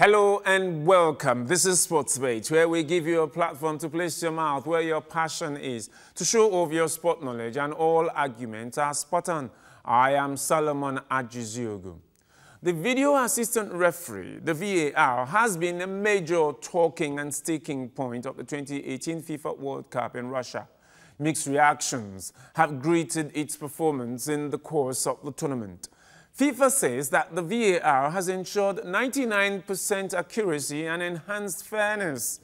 Hello and welcome. This is Sports Debate, where we give you a platform to place your mouth where your passion is, to show off your sport knowledge, and all arguments are spot on. I am Solomon Ajiziogu. The video assistant referee, the V.A.R, has been a major talking and sticking point of the 2018 FIFA World Cup in Russia. Mixed reactions have greeted its performance in the course of the tournament. FIFA says that the V.A.R has ensured 99% accuracy and enhanced fairness.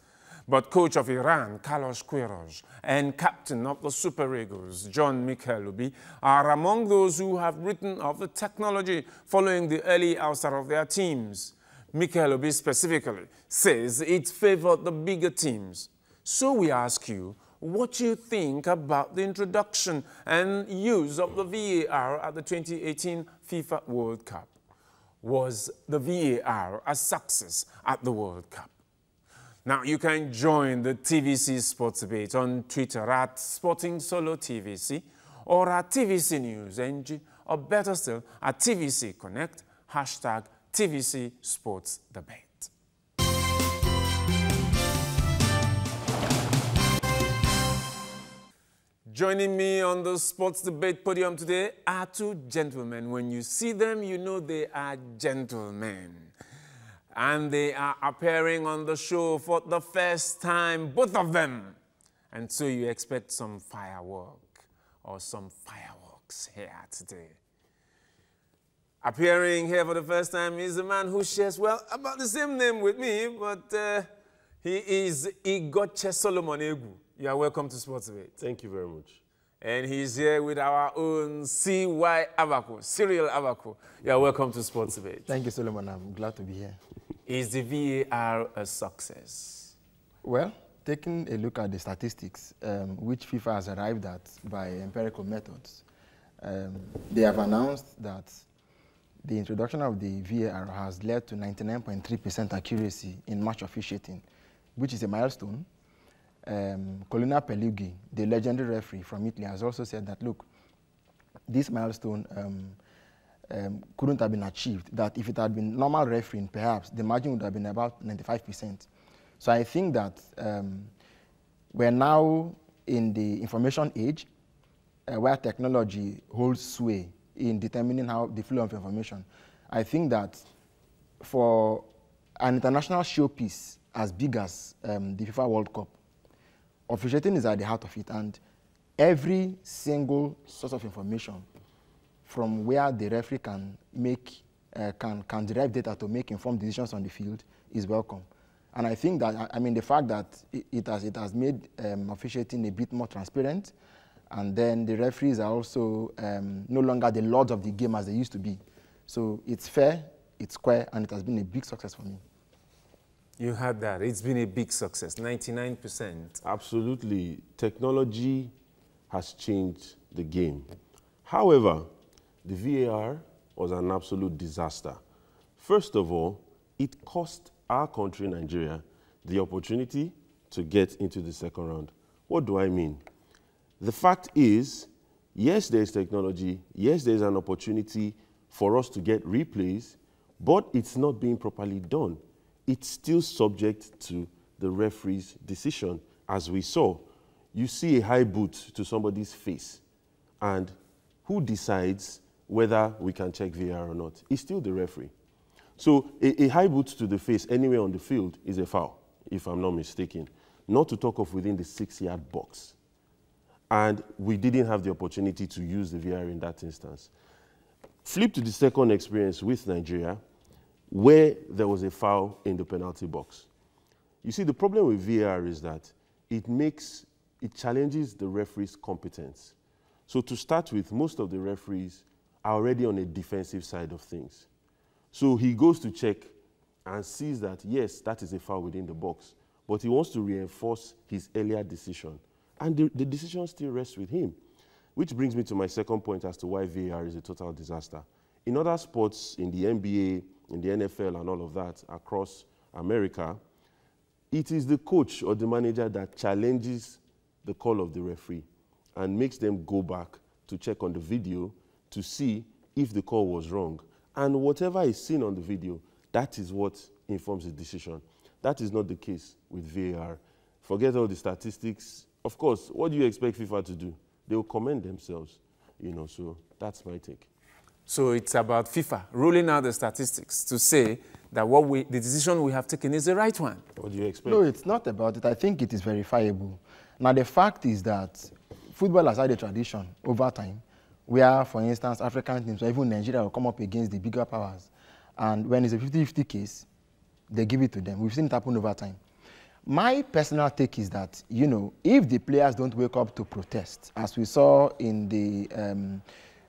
But coach of Iran, Carlos Queiroz, and captain of the Super Eagles, John Michelubi, are among those who have written of the technology following the early ouster of their teams. Michelubi specifically says it favored the bigger teams. So we ask you, what you think about the introduction and use of the V.A.R at the 2018 FIFA World Cup? Was the V.A.R a success at the World Cup? Now, you can join the TVC Sports Debate on Twitter at SportingSoloTVC or at TVC News NG, or better still, at TVC Connect, hashtag TVC Sports Debate. Joining me on the Sports Debate podium today are two gentlemen. When you see them, you know they are gentlemen. And they are appearing on the show for the first time, both of them. And so you expect some firework or some fireworks here today. Appearing here for the first time is a man who shares, well, about the same name with me, but he is Igoche Solomon Egu. You are welcome to Sports Debate. Thank you very much. And he's here with our own C.Y. Abako, Cyril Abako. You are welcome to Sports Debate. Thank you, Solomon. I'm glad to be here. Is the V.A.R a success? Well, taking a look at the statistics, which FIFA has arrived at by empirical methods, they have announced that the introduction of the V.A.R has led to 99.3% accuracy in match officiating, which is a milestone. Colina Pelughi, the legendary referee from Italy, has also said that, look, this milestone couldn't have been achieved, that if it had been normal refereeing, perhaps the margin would have been about 95%. So I think that we're now in the information age where technology holds sway in determining how the flow of information. I think that for an international showpiece as big as the FIFA World Cup, officiating is at the heart of it, and every single source of information from where the referee can make, can derive data to make informed decisions on the field is welcome. And I think that, I mean, the fact that it has made officiating a bit more transparent, and then the referees are also no longer the lords of the game as they used to be. So it's fair, it's square, and it has been a big success for me. You heard that. It's been a big success, 99%. Absolutely. Technology has changed the game. However, the V.A.R was an absolute disaster. First of all, it cost our country, Nigeria, the opportunity to get into the second round. What do I mean? The fact is, yes, there's technology. Yes, there's an opportunity for us to get replays, but it's not being properly done. It's still subject to the referee's decision. As we saw, you see a high boot to somebody's face, and who decides whether we can check V.A.R or not? It's still the referee. So a high boot to the face anywhere on the field is a foul, if I'm not mistaken, not to talk of within the 6-yard box. And we didn't have the opportunity to use the V.A.R in that instance. Flip to the second experience with Nigeria, where there was a foul in the penalty box. You see, the problem with V.A.R is that it challenges the referee's competence. So to start with, most of the referees are already on a defensive side of things. So he goes to check and sees that, yes, that is a foul within the box, but he wants to reinforce his earlier decision. And the decision still rests with him, which brings me to my second point as to why V.A.R is a total disaster. In other sports, in the NBA, in the NFL and all of that across America, it is the coach or the manager that challenges the call of the referee and makes them go back to check on the video to see if the call was wrong. And whatever is seen on the video, that is what informs the decision. That is not the case with VAR. Forget all the statistics. Of course, what do you expect FIFA to do? They will commend themselves, you know, so that's my take. So it's about FIFA ruling out the statistics to say that the decision we have taken is the right one. What do you expect? No, it's not about it. I think it is verifiable. Now, the fact is that football has had a tradition over time where, for instance, African teams or even Nigeria will come up against the bigger powers. And when it's a 50-50 case, they give it to them. We've seen it happen over time. My personal take is that, you know, if the players don't wake up to protest, as we saw in the,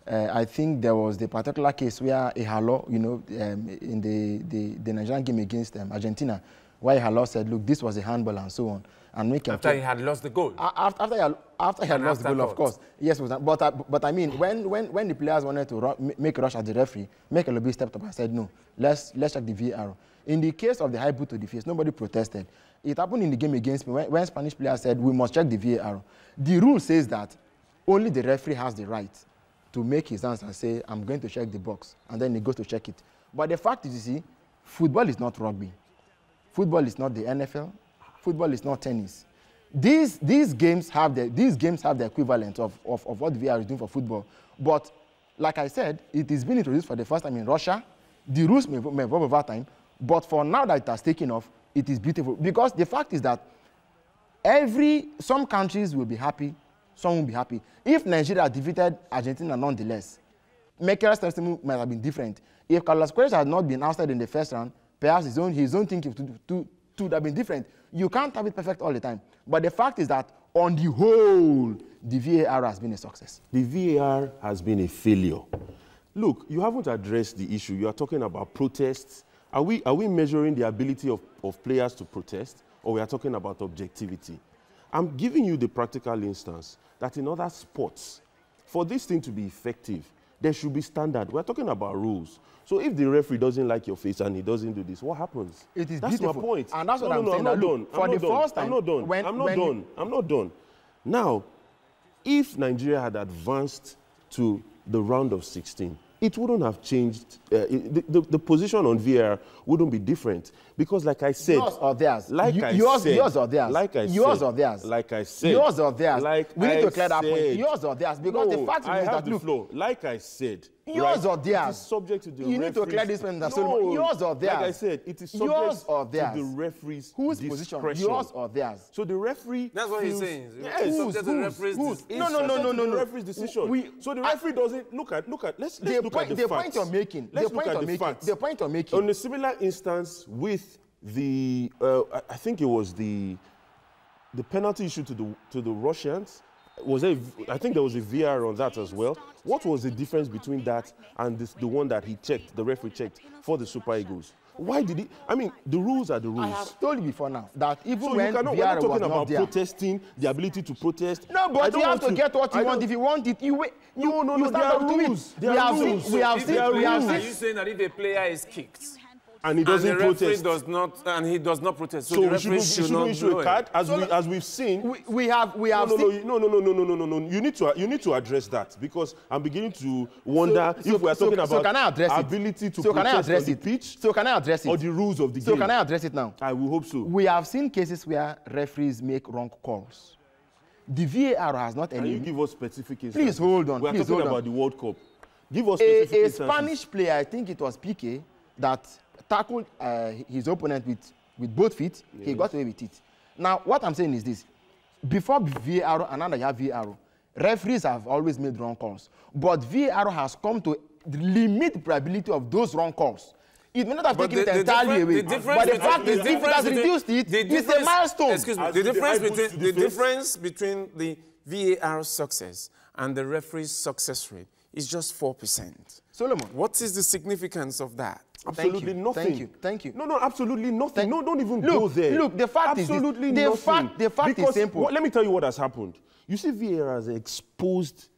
I think there was the particular case where Ihalo, you know, in the Nigerian game against Argentina, where Ihalo said, look, this was a handball and so on. And after he had lost the goal. After he had lost the goal, of course. Yes, but I mean, when the players wanted to make a rush at the referee, Mike stepped up and said, no, let's check the V.A.R. In the case of the high boot to the face, nobody protested. It happened in the game against me when Spanish players said, we must check the V.A.R. The rule says that only the referee has the right to make his answer and say, I'm going to check the box, and then he goes to check it. But the fact is, you see, football is not rugby. Football is not the NFL. Football is not tennis. These games have the equivalent of what V.A.R. is doing for football. But like I said, it is being introduced for the first time in Russia. The rules may evolve over time, but for now that it has taken off, it is beautiful. Because the fact is that some countries will be happy, some will be happy. If Nigeria defeated Argentina nonetheless, Mikel's testimony might have been different. If Carlos Queiroz had not been ousted in the first round, perhaps his own thinking would have been different. You can't have it perfect all the time. But the fact is that, on the whole, the VAR has been a success. The VAR has been a failure. Look, you haven't addressed the issue. You are talking about protests. Are we measuring the ability of players to protest, or we are talking about objectivity? I'm giving you the practical instance that in other sports, for this thing to be effective, there should be standard. We're talking about rules. So if the referee doesn't like your face and he doesn't do this, what happens? It is that's beautiful. my point. And that's what I'm saying. I'm not done. Now, if Nigeria had advanced to the round of 16, it wouldn't have changed. The position on VAR wouldn't be different. Because like I said... Yours or theirs? Yours or theirs? Like I said. Yours or theirs? Like I said. Yours or theirs? Like we need to clear that point. Yours or theirs? Because the fact is that, look... flow. Like I said... Yours or theirs? It is subject to the You need to clear this point. No, yours or theirs? Like I said, it is subject to the referee's Whose position? Yours or theirs? So the referee... That's what he's saying. Yes. No. The referee's decision. So the referee doesn't... Look at... Let's look at the facts. The point you're making. The point you're making. On a similar instance with the... I think it was the penalty issue to the Russians. I think there was a VAR on that as well. What was the difference between that and the one that the referee checked for the Super Eagles? Why did he? I mean, the rules are the rules. I have told you before now that even so when we're not talking about there, protesting, the ability to protest. No, but you have to get what you want. If you want it, you stand up to it. We have seen. Are you saying that if a player is kicked and he doesn't protest, does not protest, so we shouldn't issue a card, as we've seen. We have seen. No. You need to address that, because I'm beginning to wonder if we are talking about ability to protest on the pitch. So can I address it? Or the rules of the game. So can I address it now? I will hope so. We have seen cases where referees make wrong calls. The VAR has not any. Can you give us specific instances? Please hold on. We are talking about the World Cup. Give us specific instances. A Spanish player, I think it was Piqué, that tackled his opponent with both feet. Yes. He got away with it. Now, what I'm saying is this. Before VAR, and now that you have VAR, referees have always made wrong calls. But VAR has come to limit the probability of those wrong calls. It may not have taken it entirely away. But the fact is, if it has reduced it, it's a milestone. Excuse me. The difference between the VAR success and the referee's success rate is just 4%. Solomon, what is the significance of that? Absolutely nothing. Thank you. No, absolutely nothing. No, don't even go there. Look, the fact absolutely is nothing. The fact is simple. Let me tell you what has happened. You see, VAR has exposed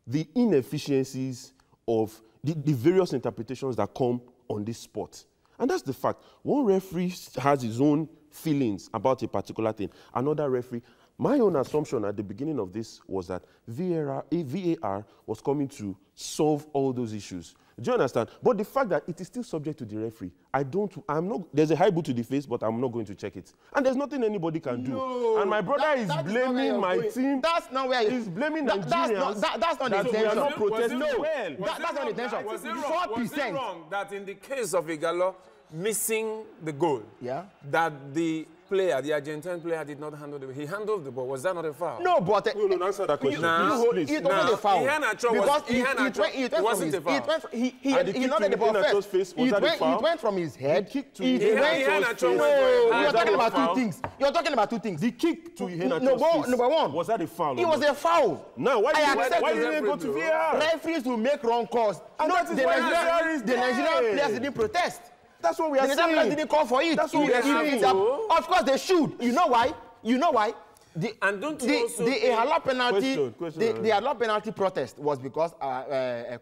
the inefficiencies of the various interpretations that come on this sport. And that's the fact. One referee has his own feelings about a particular thing. Another referee... My own assumption at the beginning of this was that VAR was coming to solve all those issues. Do you understand? But the fact that it is still subject to the referee, there's a high boot to the face, but I'm not going to check it. And there's nothing anybody can do. And my brother is blaming my team. That's not where he's blaming Nigerians. That's not the intention. We are not protesting. That's not the intention. Was it wrong that in the case of Igalo missing the goal, that the player, the Argentine player, did not handle the ball? He handled the ball. Was that not a foul? No, but no, answer that question. Please. It wasn't a foul. It wasn't a foul. He nodded the ball first. It went from his head. You're talking about two things. You're talking about two things. The kick to Iheanacho's face. Number one. Was that a foul? It was a foul. Now, why did he go to V.A.R? Referees will make wrong calls. No, the Nigerian players didn't protest. That's what we are saying. The Nigerian didn't call for it. That's what we are saying. Of course they should. You know why? The Iheanacho penalty, the Iheanacho penalty protest was because our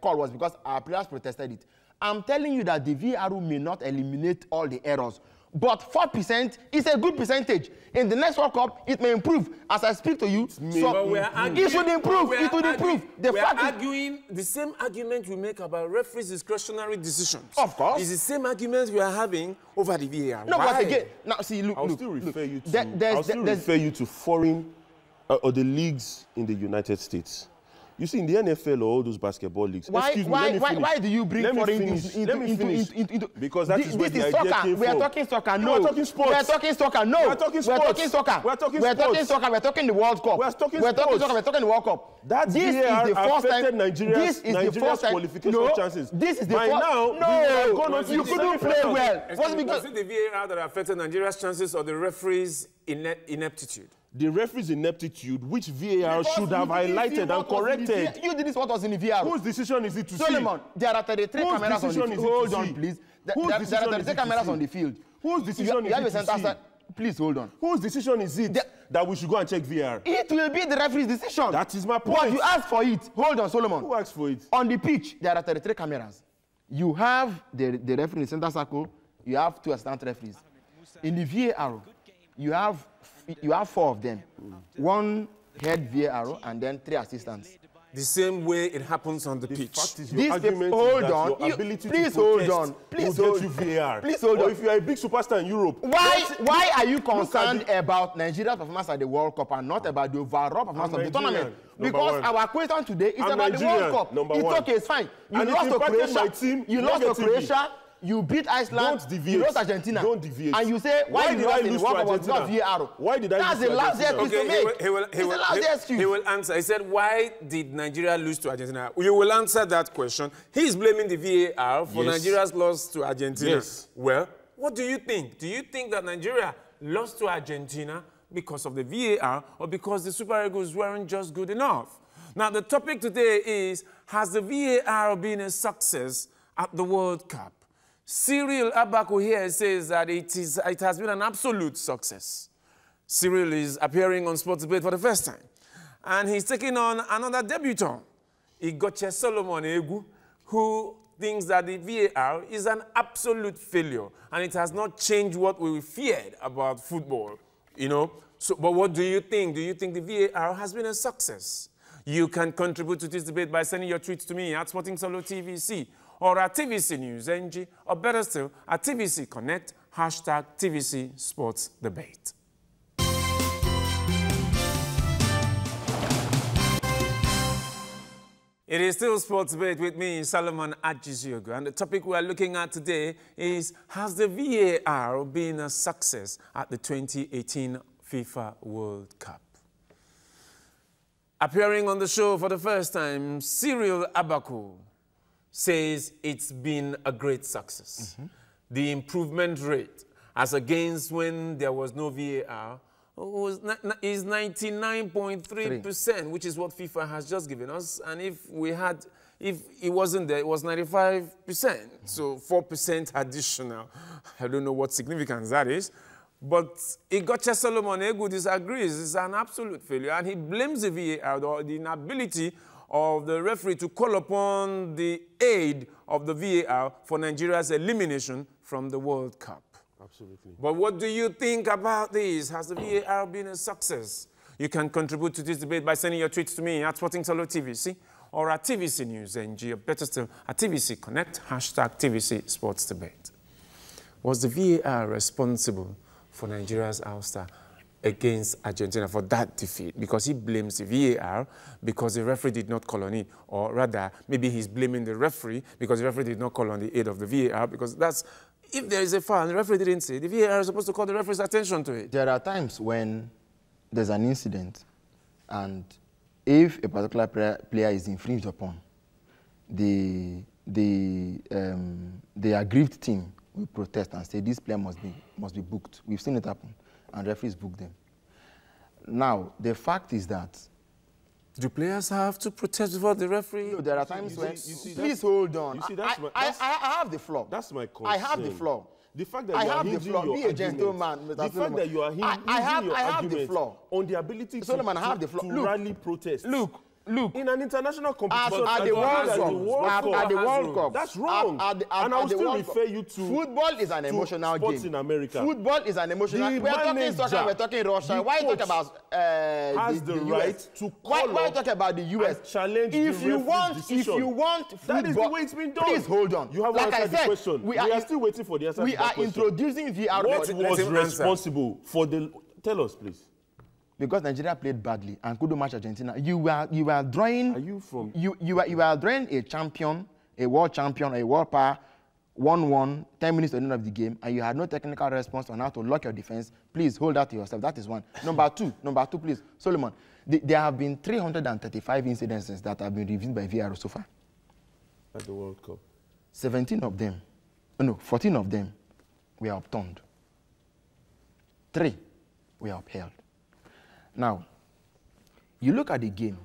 players protested it. I'm telling you that the V.A.R. may not eliminate all the errors, but 4% is a good percentage. In the next World Cup, it may improve. As I speak to you, it should improve. It would improve. We are arguing the same argument we make about referees' discretionary decisions. Of course. It's the same argument we are having over the V.A.R. No, but again, now see, look. I'll still refer you to foreign or the leagues in the United States. You see, in the NFL or all those basketball leagues, why do you bring foreign things into because that is where the idea came from. We are talking soccer. No, we are talking sports. We are talking soccer. No, we are talking sports. We are talking soccer. We are talking sports. We are talking soccer. We are talking the World Cup. We are talking sports. We are talking the World Cup. This is the first time Nigeria's qualification chances. This is the first time. No, you couldn't play well. Was it the V.A.R. that affected Nigeria's chances or the referees' ineptitude? The referee's ineptitude, which V.A.R. should have highlighted and corrected. You did this what was in the V.A.R. Whose decision is it to see? Solomon, there are 33 cameras on the field. Hold on, please. There are 33 cameras on the field. Whose decision is it to see? Please hold on. Whose decision is it that we should go and check V.A.R.? It will be the referee's decision. That is my point. But you asked for it. Hold on, Solomon. Who asked for it? On the pitch, there are 33 cameras. You have the referee in the center circle. You have 2 assistant referees. In the V.A.R., you have 4 of them. 1 head V.A.R. and then 3 assistants. The same way it happens on the pitch. Fact is your argument is that your ability to protest will get you V.A.R. Please hold on. Or if you are a big superstar in Europe. Why are you concerned about Nigeria's performance at the World Cup and not about the overall performance of the tournament? Because our question today is about the World Cup. It's okay, it's fine. You lost to Croatia. You lost to Croatia. You beat Iceland, you lost Argentina. Don't deviate. And you say, why did I lose to Argentina? Not V.A.R. Why did I lose to Argentina? That's the lousy excuse to make. He will answer. He said, why did Nigeria lose to Argentina? You will answer that question. He's blaming the V.A.R. for Nigeria's loss to Argentina. Yes. Well, what do you think? Do you think that Nigeria lost to Argentina because of the V.A.R. or because the Super Eagles weren't just good enough? Now, the topic today is, has the V.A.R. been a success at the World Cup? Cyril Abaku here says that it has been an absolute success. Cyril is appearing on Sports Debate for the first time. And he's taking on another debutant, Igoche Solomon Egu, who thinks that the V.A.R. is an absolute failure. And it has not changed what we feared about football, you know. So, but what do you think? Do you think the V.A.R. has been a success? You can contribute to this debate by sending your tweets to me at Sporting Solo TVC, or at TVC News NG, or better still, at TVC Connect, hashtag TVC Sports Debate. It is still Sports Debate with me, Solomon Ajiziogo, and the topic we are looking at today is, has the V.A.R. been a success at the 2018 FIFA World Cup? Appearing on the show for the first time, Cyril Abaku says it's been a great success. The improvement rate, as against when there was no V.A.R., is 99.3%, which is what FIFA has just given us. And if it wasn't there, it was 95%. So 4% additional. I don't know what significance that is. But Igoche Solomon Egu disagrees. It's an absolute failure. And he blames the V.A.R., or the inability of the referee to call upon the aid of the V.A.R. for Nigeria's elimination from the World Cup. Absolutely. But what do you think about this? Has the V.A.R. been a success? You can contribute to this debate by sending your tweets to me at Sporting Solo TVC, or at TVC News NG, or better still, at TVC Connect, hashtag TVC Sports Debate. Was the VAR responsible for Nigeria's ouster against Argentina for that defeat? Because he blames the VAR because the referee did not call on it, or rather, maybe he's blaming the referee because the referee did not call on the aid of the VAR, because that's, if there is a foul and the referee didn't say, the VAR is supposed to call the referee's attention to it. There are times when there's an incident, and if a particular player is infringed upon, the aggrieved team will protest and say this player must be booked. We've seen it happen, and referees book them. Now, the fact is that... Do players have to protest before the referee? No, there are times when... Please hold on. You see, I have the floor. That's my concern. I have the floor. The fact that you are hinging your Be a gentleman, the fact that you are hinging your argument on the ability to rally protest. Look, in an international competition at the World Cup, that's wrong. And I will still refer you to football is an emotional game. Sports in America. Football is an emotional game. We're talking soccer, we're talking Russia. Why are you talking about has the right US? to Why are you talking about the US? Challenge if the you referee's want football, that is the way it's been done. Please hold on. You have like answered the question. We are still waiting for the answer to that question. We are introducing VR. What was responsible for the... Tell us, please. Because Nigeria played badly and couldn't match Argentina, you were drawing. Are you from? You were drawing a champion, a world champion, a world power, 1-1, 10 minutes to the end of the game, and you had no technical response on how to lock your defense. Please hold that to yourself. That is one. Number two, please, Solomon. There have been 335 incidences that have been reviewed by V.A.R. so far. At the World Cup. 14 of them were overturned. 3 were upheld. Now, you look at the game,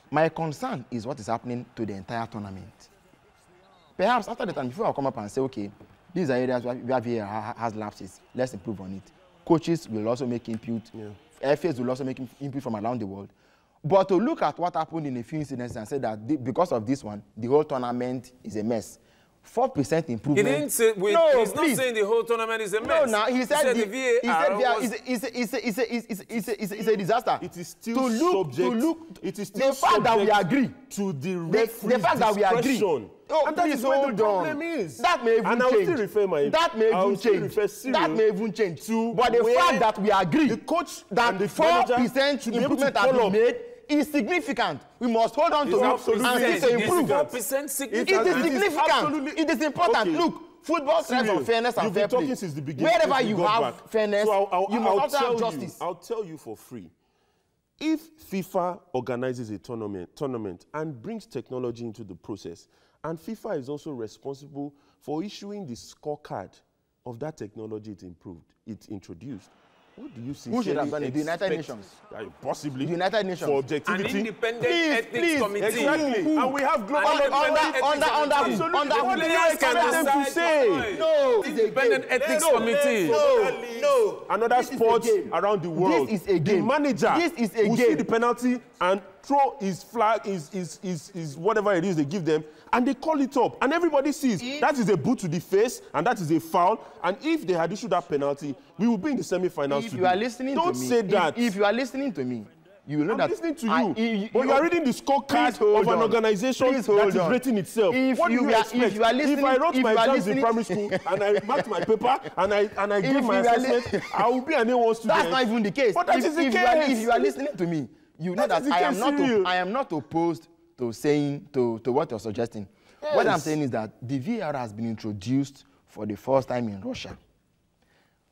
my concern is what is happening to the entire tournament. Perhaps after the time, before I come up and say, okay, these are areas where VAR has lapses, let's improve on it. Coaches will also make input, FAs will also make input from around the world. But to look at what happened in a few incidents and say that because of this one, the whole tournament is a mess. 4% improvement. He didn't say, he's not saying the whole tournament is a mess. No, he said the VAR is a disaster. It is still subject. It is still the fact that we agree to the referee's the fact that we agree. Oh, and that is what the problem is. That may even change. That may even change. But the fact that we agree, the coach that 4% improvement has been made is significant. We must hold on to it and see to improve. 4% significant. It is significant. It is important. Okay. Look, football thrives on fairness and fair play. Since the beginning, wherever you have fairness, you must also have justice. I'll tell you for free. If FIFA organizes a tournament and brings technology into the process, and FIFA is also responsible for issuing the scorecard of that technology it introduced, what do you see? Who should have done it? The United Nations. Possibly. The United Nations. For objectivity. An independent ethics committee. Exactly. And we have global under what players can decide to say. No. Independent ethics committee. No. Another sport around the world. This is a game. The manager will see the penalty and throw his flag, his whatever it is they give them, and they call it up. And everybody sees that is a boot to the face, and that is a foul. And if they had issued that penalty, we will be in the semi-finals today. If you are listening to me, don't say that. If you are listening to me, you will know that. I'm listening to you. But you are reading the scorecard of an organization that is rating itself. What do you expect? If I wrote my exams in primary school and I marked my paper and I gave my assessment, I will be an A1 student. That's not even the case. But that is the case. If you are listening to me, you know that I am not opposed to saying to what you're suggesting. Yes. What I'm saying is that the V.A.R. has been introduced for the first time in Russia.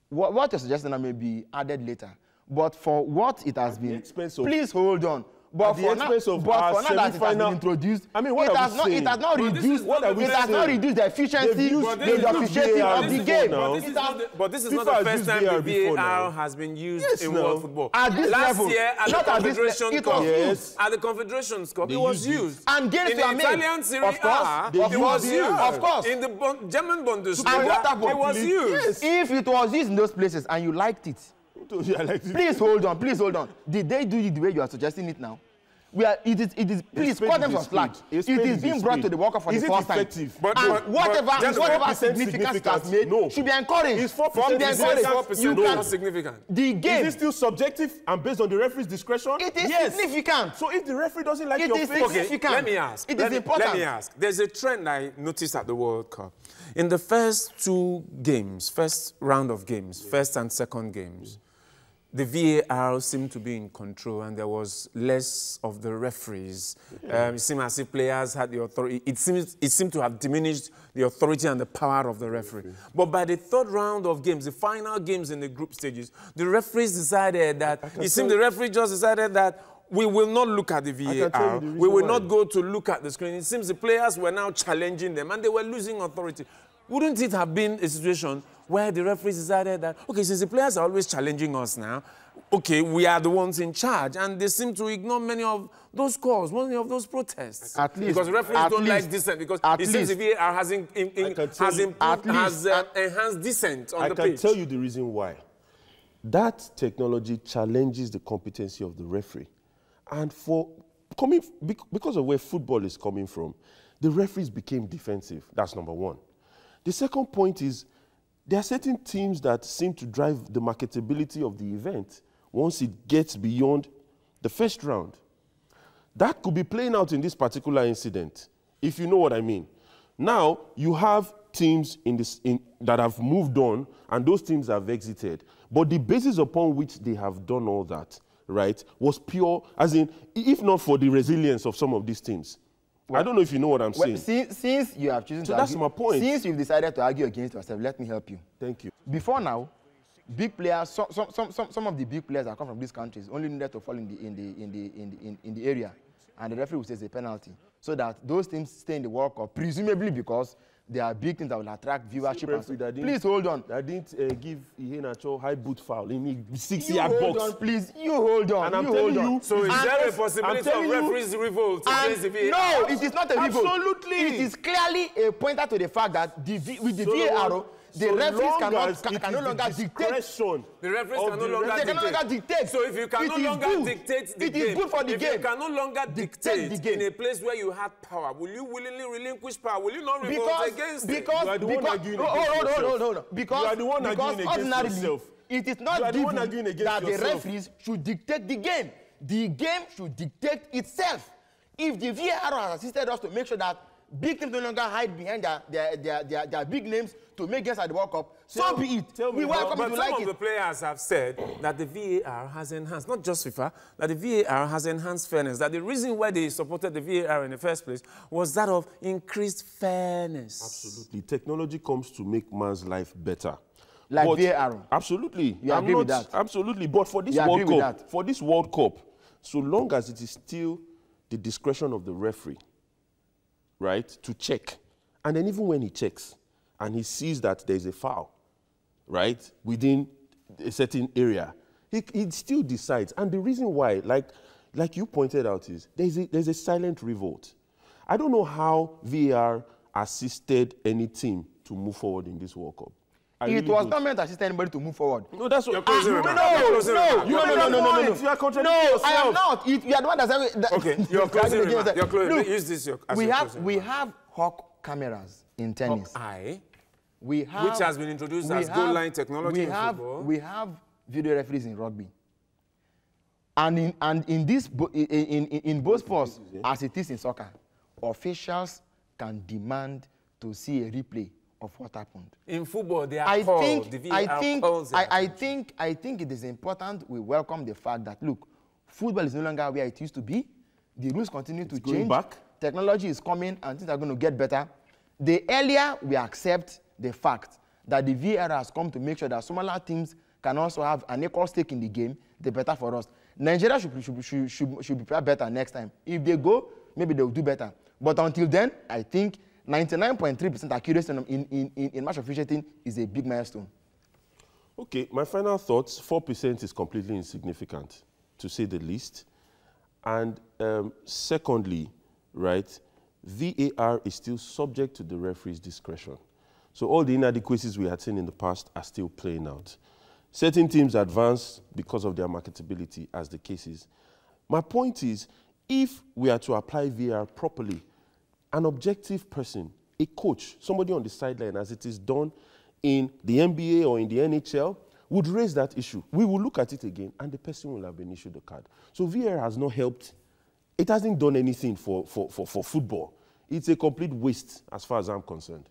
What you're suggesting may be added later. But for what it has been, please hold on. But for now that it has been introduced, I mean, it has not reduced the efficiency, the officiating of the game. But this is not the first time the V.A.R. has been used in world football. At this level, last year at the Confederation Cup, at the Confederation Cup, it was used. And games in the Italian Serie A, it was used. Of course. In the German Bundesliga, it was used. If it was used in those places and you liked it, please hold on. Did they do it the way you are suggesting it now? Please cut them some slack. It is being brought to the World Cup for the first time. And whatever significance has made should be encouraged. It's 4% significant. The game. Is it still subjective and based on the referee's discretion? It is significant. So if the referee doesn't like your face, significant. Let me ask. It is important. Let me ask. There's a trend I noticed at the World Cup. In the first two games, first round of games, first and second games, the V.A.R. seemed to be in control and there was less of the referees. It seemed as if players had the authority. It seemed to have diminished the authority and the power of the referee. But by the third round of games, the final games in the group stages, the referees decided that, it seemed the referee just decided that we will not look at the V.A.R. We will not go to look at the screen. It seems the players were now challenging them and they were losing authority. Wouldn't it have been a situation where the referees decided that, okay, since the players are always challenging us now, okay, we are the ones in charge, and they seem to ignore many of those calls, many of those protests. At least. Because referees don't like dissent, because it seems the V.A.R. has enhanced dissent on the pitch. I can tell you the reason why. That technology challenges the competency of the referee. And because of where football is coming from, the referees became defensive. That's number one. The second point is, there are certain teams that seem to drive the marketability of the event once it gets beyond the first round. That could be playing out in this particular incident, if you know what I mean. Now, you have teams that have moved on, and those teams have exited. But the basis upon which they have done all that, right, was pure, as in, if not for the resilience of some of these teams. Well, I don't know if you know what I'm saying. Since you have chosen to that's argue, my point. Since you've decided to argue against yourself, let me help you. Thank you. Before now, big players, some of the big players that come from these countries only needed to fall in the area, and the referee will say it's a penalty, so that those teams stay in the World Cup, presumably because they are big things that will attract viewership. Please hold on. I didn't give Iheanacho high boot foul in the 6-yard box. Hold on, please. You hold on. And I'm telling you. So is there a possibility of referees revolt against the V.A.R.? No, it is not a revolt. Absolutely. It is clearly a pointer to the fact that with the V.A.R., the referees can no longer dictate. The referees can no longer dictate. So if you can no longer dictate the game, it is good for the game. If you can no longer dictate the game in a place where you had power, will you willingly relinquish power? Will you not revolt against it? You are the one arguing against yourself. Because you are the one arguing against yourself. It is not given that the referees should dictate the game. The game should dictate itself. If the V.A.R. has assisted us to make sure that big teams no longer hide behind their big names to make games at the World Cup, so be it. We welcome but to some like of the players have said that the V.A.R. has enhanced, not just FIFA, that the V.A.R. has enhanced fairness, that the reason why they supported the V.A.R. in the first place was that of increased fairness. Absolutely. Technology comes to make man's life better. Like V.A.R. Absolutely. You agree with that? Absolutely. But for this World Cup, so long as it is still the discretion of the referee, right, to check. And then even when he checks and he sees that there's a foul, right, within a certain area, he still decides. And the reason why, like you pointed out, is there's a silent revolt. I don't know how V.A.R. assisted any team to move forward in this World Cup. It was not meant to assist anybody to move forward. No, that's what. No. You are contradicting yourself. I am not. You are the one that's. Okay, you're closing. You're closing. Use this. We have Hawk cameras in tennis. Which has been introduced as goal line technology in football. We have video referees in rugby. And in both sports, as it is in soccer, officials can demand to see a replay of what happened. In football, they are called. I think it is important we welcome the fact that, look, football is no longer where it used to be. The rules continue to change. Technology is coming and things are going to get better. The earlier we accept the fact that the V.A.R. has come to make sure that smaller teams can also have an equal stake in the game, the better for us. Nigeria should be better next time. If they go, maybe they'll do better. But until then, I think 99.3% accuracy in match officiating is a big milestone. Okay, my final thoughts, 4% is completely insignificant, to say the least. And secondly, right, V.A.R. is still subject to the referee's discretion. So all the inadequacies we had seen in the past are still playing out. Certain teams advance because of their marketability, as the case is. My point is, If we are to apply V.A.R properly, an objective person, a coach, somebody on the sideline, as it is done in the NBA or in the NHL, would raise that issue. We will look at it again, and the person will have been issued a card. So V.A.R has not helped. It hasn't done anything for football. It's a complete waste as far as I'm concerned.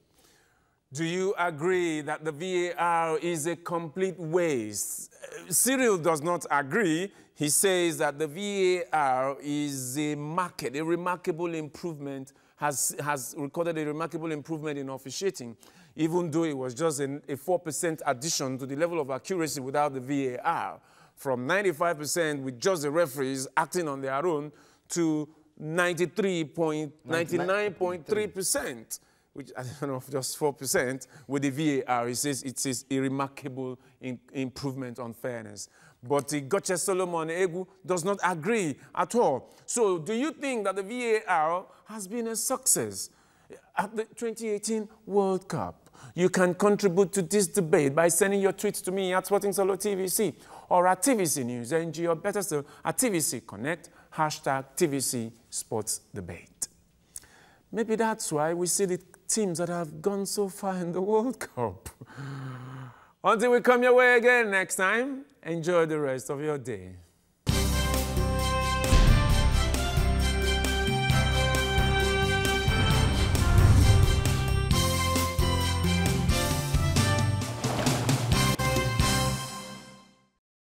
Do you agree that the V.A.R is a complete waste? Cyril does not agree. He says that the V.A.R is a remarkable improvement, has recorded a remarkable improvement in officiating, even though it was just a 4% addition to the level of accuracy without the V.A.R. From 95% with just the referees acting on their own to 99.3%. Which I don't know, just 4% with the V.A.R. He says it is a remarkable improvement on fairness. But Goche Solomon Egu does not agree at all. So do you think that the V.A.R. has been a success at the 2018 World Cup? You can contribute to this debate by sending your tweets to me at Sporting Solo TVC or at TVC News NG, or better still, at TVC Connect, #TVC Sports Debate. Maybe that's why we see the teams that have gone so far in the World Cup. Until we come your way again next time, enjoy the rest of your day.